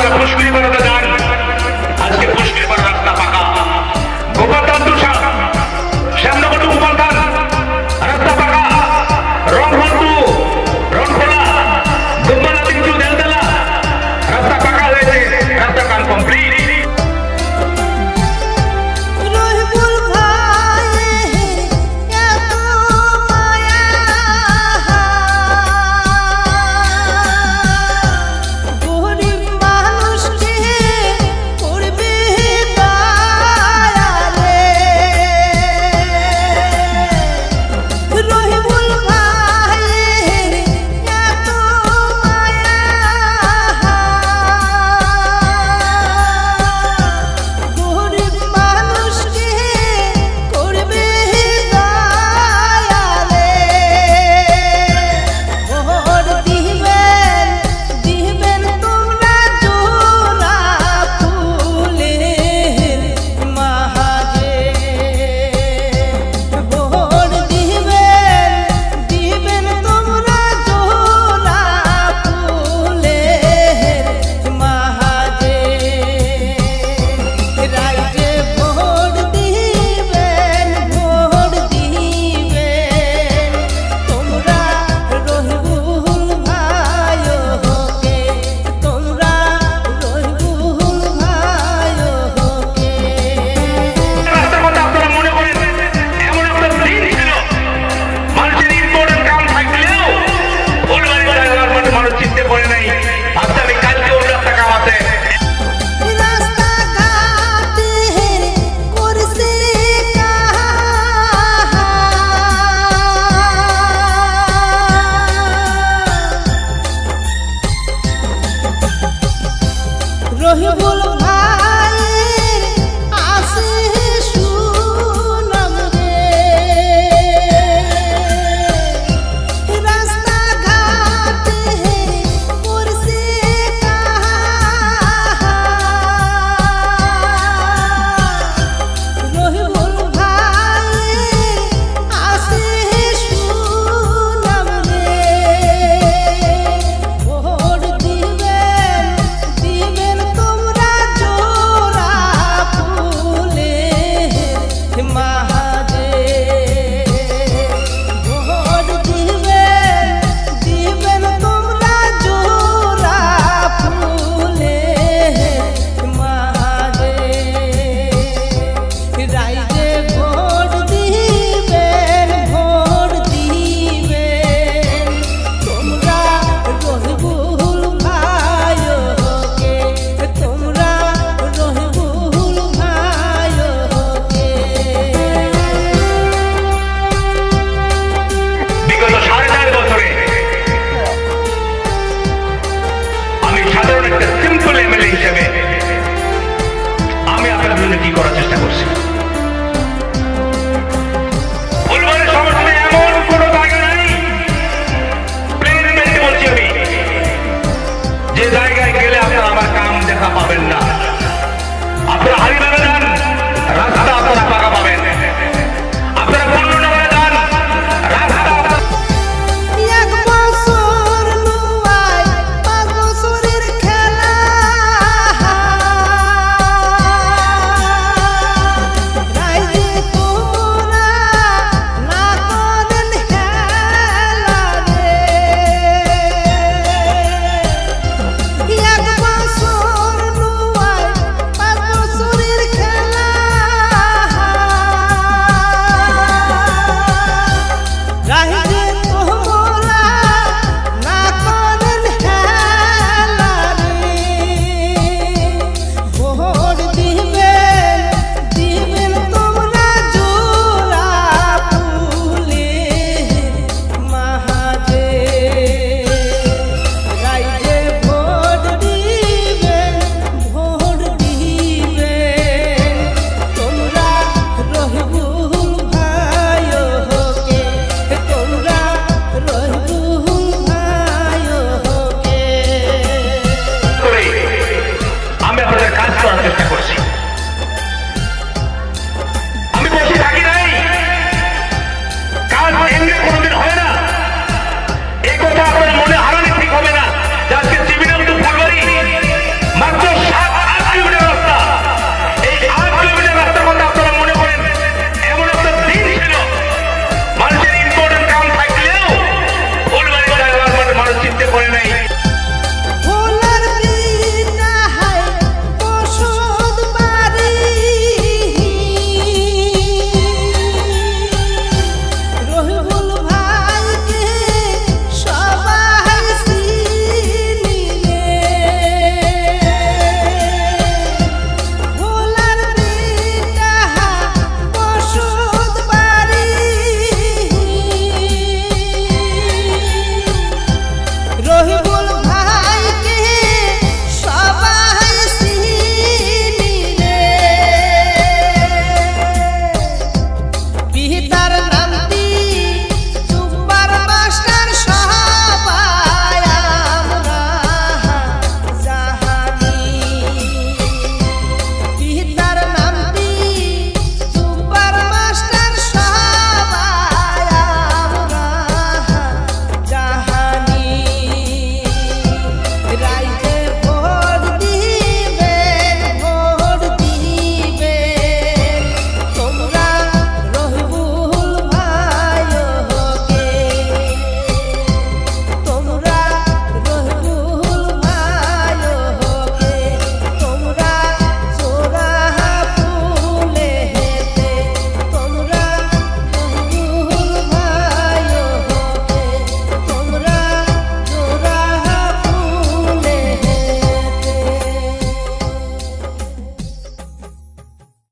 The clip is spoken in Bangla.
আপনারা পুষ্করি বেড়াতে যান, আজকে পুষ্করি বেড়া রাস্তা পাকা। গোপালদান তুষার শ্যামনগর গোপালদান রাস্তা পাকা। রংপুর টু রংখোলা দুম্বালা তিনটু দেলতলা রাস্তা পাকা হয়েছে, রাস্তা কাম কমপ্লিট। রহিবুল ভাইয়ের আসে সুনাম রে, রাস্তাঘাটে করছে রহিবুল ভাইয়ের আসে সুনাম রে। ভোট দিবেন দিবেন তোমরা জোড়া ফুলের মাঝে, ভোট দিবেন দিবেন তোমরা জোড়া ফুলের মাঝে। রাইজে ভোট দিবেন তোমরা রহিবুল ভাইকে, তোমরা রহিবুল ভাইকে। বিগত 4.5 বছরে আমি সাধারণ একটা সিম্পল এমএলএ হিসেবে আমি আপনার জন্য কি করার চেষ্টা করছি। ফুলবাড়ির সমস্যায় এমন কোনো জায়গা নাই, প্লেন বলছি আমি, যে জায়গায় গেলে আপনারা আমার কাম দেখা পাবেন না। আপনারা হারিবাগানে